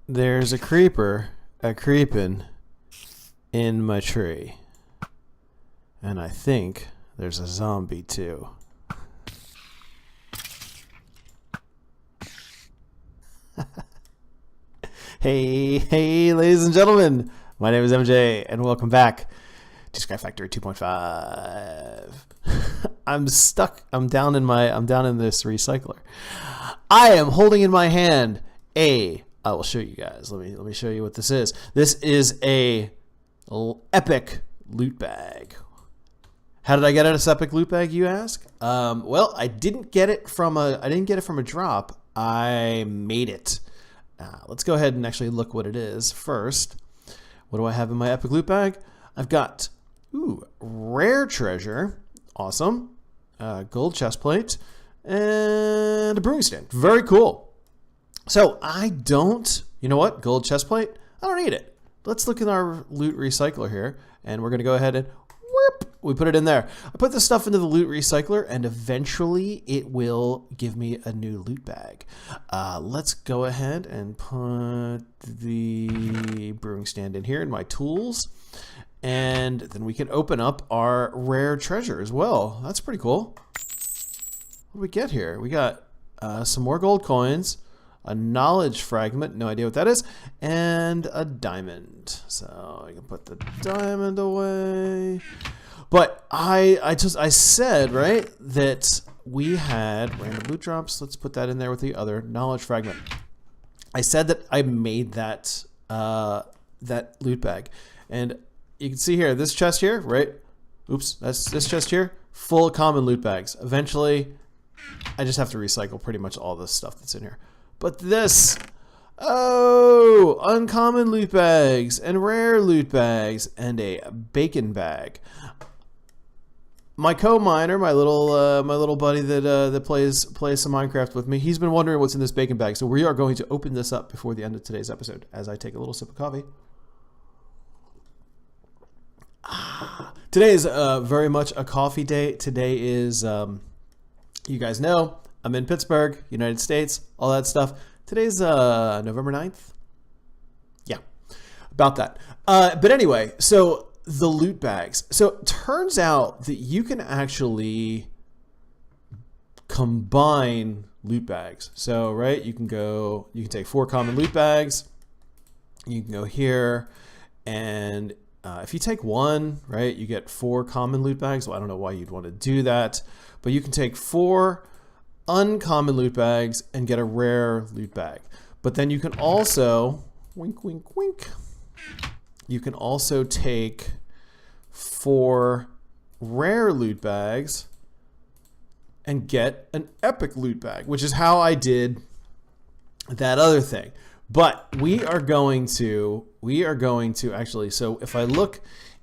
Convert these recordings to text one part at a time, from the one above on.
There's a creeper a-creeping in my tree. And I think there's a zombie too. Hey, ladies and gentlemen. My name is MJ, and welcome back to Sky Factory 2.5. I'm stuck. I'm down in this recycler. I am holding in my hand I will show you guys. Let me show you what this is. This is a epic loot bag. How did I get this epic loot bag, you ask? Well, I didn't get it from a drop. I made it. Let's go ahead and actually look what it is first. What do I have in my epic loot bag? I've got rare treasure, awesome, gold chest plate, and a brewing stand. Very cool. So you know what? Gold chest plate, I don't need it. Let's look in our loot recycler here, and we're gonna go ahead and we put it in there. I put this stuff into the loot recycler, and eventually it will give me a new loot bag. Let's go ahead and put the brewing stand in here in my tools, and then we can open up our rare treasure as well. That's pretty cool. What do we get here? We got some more gold coins, a knowledge fragment, no idea what that is, and a diamond. So I can put the diamond away. But I said, right, that we had random loot drops. Let's put that in there with the other knowledge fragment. I said that I made that that loot bag, and you can see here this chest here, right? Oops, that's this chest here, full of common loot bags. Eventually, I just have to recycle pretty much all this stuff that's in here. But this, uncommon loot bags and rare loot bags and a bacon bag. My co-miner, my little buddy that plays some Minecraft with me, he's been wondering what's in this bacon bag. So we are going to open this up before the end of today's episode as I take a little sip of coffee. Today is very much a coffee day. Today is, you guys know, I'm in Pittsburgh, United States, all that stuff. Today's November 9th. Yeah, about that. But anyway, so the loot bags. So it turns out that you can actually combine loot bags. So, right, you can take 4 common loot bags. You can go here, and if you take 1, right, you get 4 common loot bags. Well, I don't know why you'd want to do that, but you can take 4 uncommon loot bags and get a rare loot bag. But then you can also, wink, wink, wink, you can also take 4 rare loot bags and get an epic loot bag, which is how I did that other thing. But we are going to actually, so if I look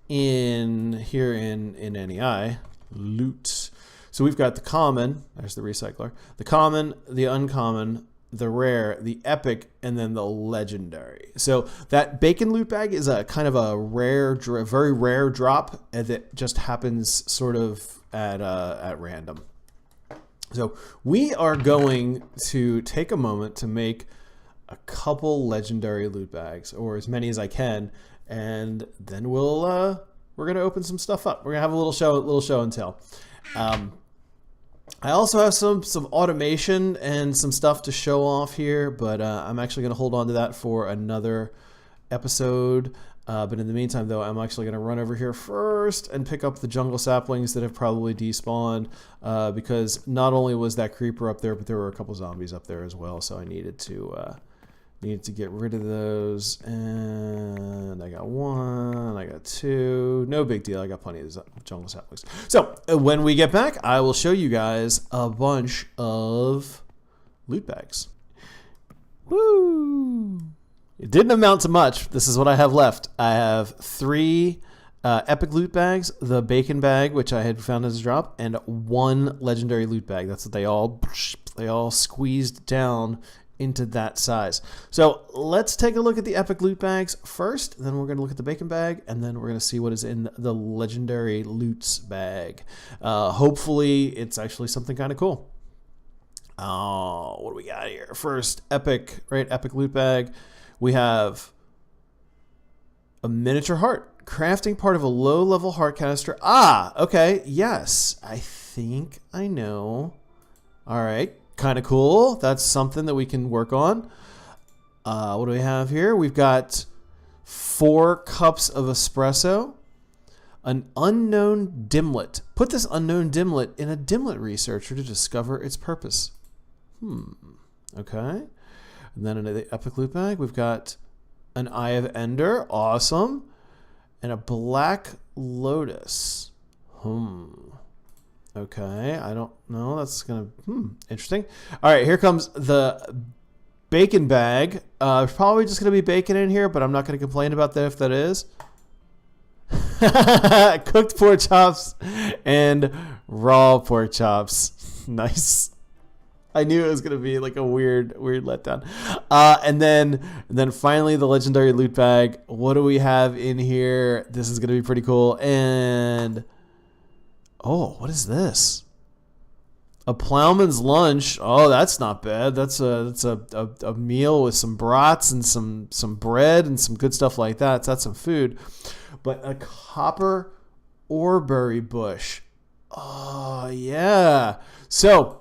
in here in NEI, loot, so we've got the common, there's the recycler, the common, the uncommon, the rare, the epic, and then the legendary. So that bacon loot bag is a kind of a rare, very rare drop that just happens sort of at random. So we are going to take a moment to make a couple legendary loot bags, or as many as I can, and then we're gonna open some stuff up. We're gonna have a little show and tell. I also have some automation and some stuff to show off here, but I'm actually going to hold on to that for another episode. But in the meantime, though, I'm actually going to run over here first and pick up the jungle saplings that have probably despawned, because not only was that creeper up there, but there were a couple zombies up there as well. So I needed to get rid of those. And I got 1, I got 2. No big deal. I got plenty of jungle saplings. So when we get back, I will show you guys a bunch of loot bags. Woo! It didn't amount to much. This is what I have left. I have 3 epic loot bags, the bacon bag, which I had found as a drop, and 1 legendary loot bag. That's what they all squeezed down into that size. So let's take a look at the epic loot bags first, then we're going to look at the bacon bag, and then we're going to see what is in the legendary loots bag. Hopefully it's actually something kind of cool. What do we got here? First, epic, right? Epic loot bag. We have a miniature heart. Crafting part of a low-level heart canister. Ah, okay. Yes. I think I know. All right. Kind of cool. That's something that we can work on. What do we have here? We've got 4 cups of espresso. An unknown dimlet. Put this unknown dimlet in a dimlet researcher to discover its purpose. Okay. And then in the epic loot bag, we've got an Eye of Ender. Awesome. And a black lotus. Okay. I don't know. That's going to... Interesting. All right. Here comes the bacon bag. There's probably just going to be bacon in here, but I'm not going to complain about that if that is. Cooked pork chops and raw pork chops. Nice. I knew it was gonna be like a weird letdown. And then finally the legendary loot bag. What do we have in here? This is gonna be pretty cool. And oh, what is this? A plowman's lunch. Oh, that's not bad. That's a meal with some brats and some bread and some good stuff like that. So that's some food. But a copper oreberry bush. Oh, yeah. So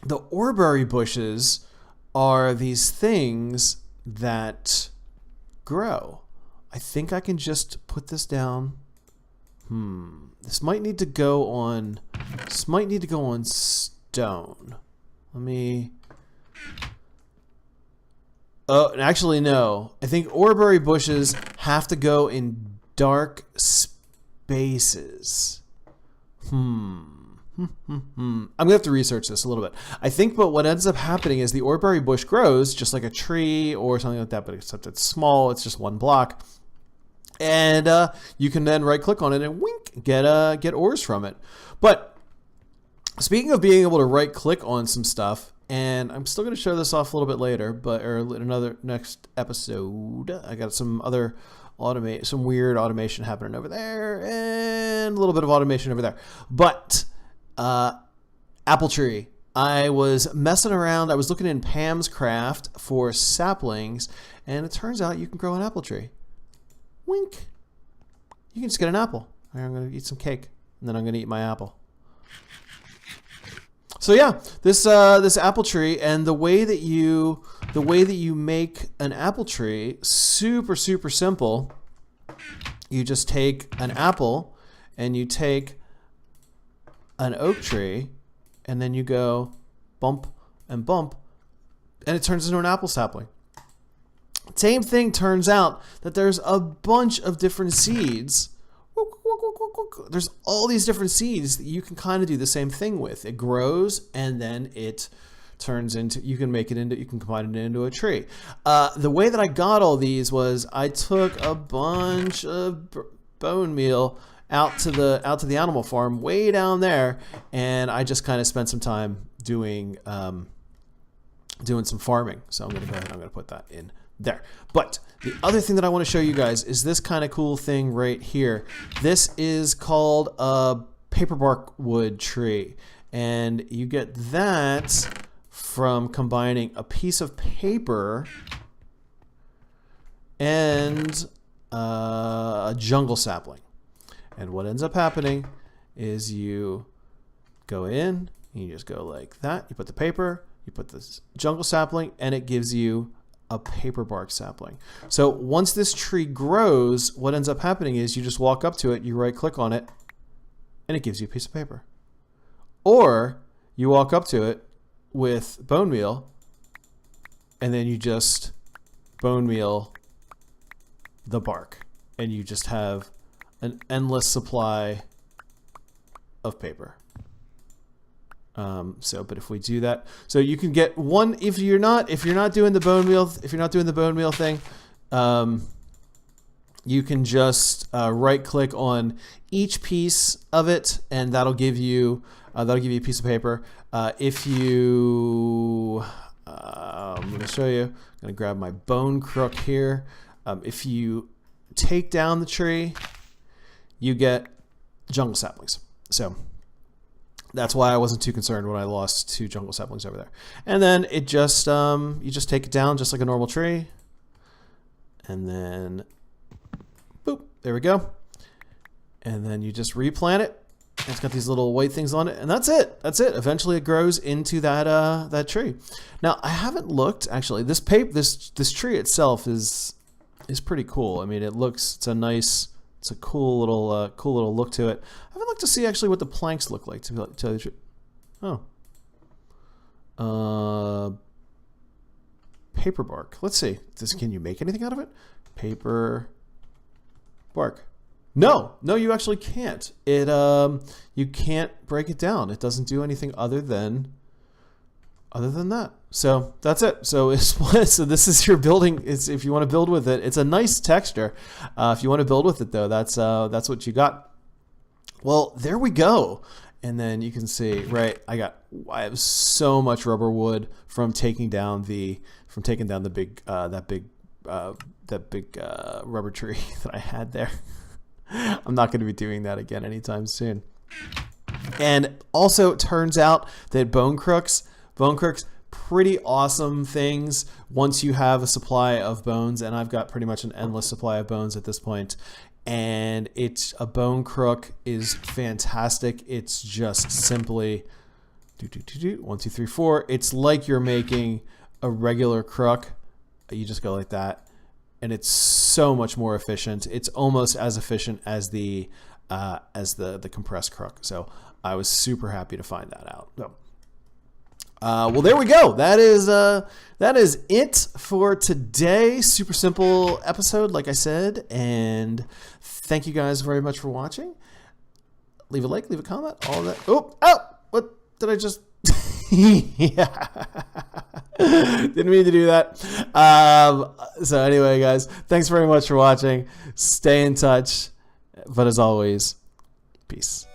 the oreberry bushes are these things that grow. I think I can just put this down. This might need to go on stone. Let me... Oh, actually, no. I think oreberry bushes have to go in dark spaces. I'm going to have to research this a little bit. I think but what ends up happening is the oreberry bush grows just like a tree or something like that, but except it's small. It's just one block. And you can then right click on it and wink, get ores from it. But speaking of being able to right click on some stuff, and I'm still going to show this off a little bit later, or in another next episode. I got some other some weird automation happening over there, and a little bit of automation over there. But apple tree. I was messing around. I was looking in Pam's Craft for saplings, and it turns out you can grow an apple tree. Wink. You can just get an apple. I'm going to eat some cake, and then I'm going to eat my apple. So yeah, this apple tree, and the way that you make an apple tree, super simple. You just take an apple and you take an oak tree, and then you go bump and bump, and it turns into an apple sapling. Same thing, turns out that there's a bunch of different seeds. There's all these different seeds that you can kind of do the same thing with. It grows, and then it turns into, you can combine it into a tree. The way that I got all these was I took a bunch of bone meal out to the animal farm way down there, and I just kind of spent some time doing some farming. So I'm going to go ahead and I'm going to put that in there. But the other thing that I want to show you guys is this kind of cool thing right here. This is called a paperbark wood tree, and you get that from combining a piece of paper and a jungle sapling. And what ends up happening is you go in, and you just go like that. You put the paper, you put this jungle sapling, and it gives you a paperbark sapling. So once this tree grows, what ends up happening is you just walk up to it, you right click on it, and it gives you a piece of paper. Or you walk up to it with bone meal, and then you just bone meal the bark, and you just have an endless supply of paper. But if we do that, so you can get one, if you're not doing the bone meal thing, you can just right click on each piece of it, and that'll give you a piece of paper. I'm going to show you. I'm going to grab my bone crook here. If you take down the tree, you get jungle saplings. So that's why I wasn't too concerned when I lost 2 jungle saplings over there. And then it just you just take it down just like a normal tree, and then boop, there we go. And then you just replant it. It's got these little white things on it, and that's it. That's it. Eventually, it grows into that tree. Now, I haven't looked actually. This tree itself is pretty cool. I mean, it's a cool little look to it. I haven't looked to see actually what the planks look like, to tell you the truth. Oh, paper bark. Let's see. Can you make anything out of it? Paper bark. No, you actually can't. You can't break it down. It doesn't do anything other than that. So that's it. So this is your building. If you want to build with it, it's a nice texture. If you want to build with it though, that's what you got. Well, there we go. And then you can see, right? I have so much rubber wood from taking down the big rubber tree that I had there. I'm not going to be doing that again anytime soon. And also, it turns out that bone crooks, pretty awesome things once you have a supply of bones, and I've got pretty much an endless supply of bones at this point. And a bone crook is fantastic. It's just simply 1, 2, 3, 4. It's like you're making a regular crook. You just go like that. And it's so much more efficient. It's almost as efficient as the compressed crook. So I was super happy to find that out. So, well, there we go. That is it for today. Super simple episode, like I said. And thank you guys very much for watching. Leave a like, leave a comment, all that. Oh, what did I just? Yeah. Didn't mean to do that. So anyway, guys, thanks very much for watching. Stay in touch. But as always, peace.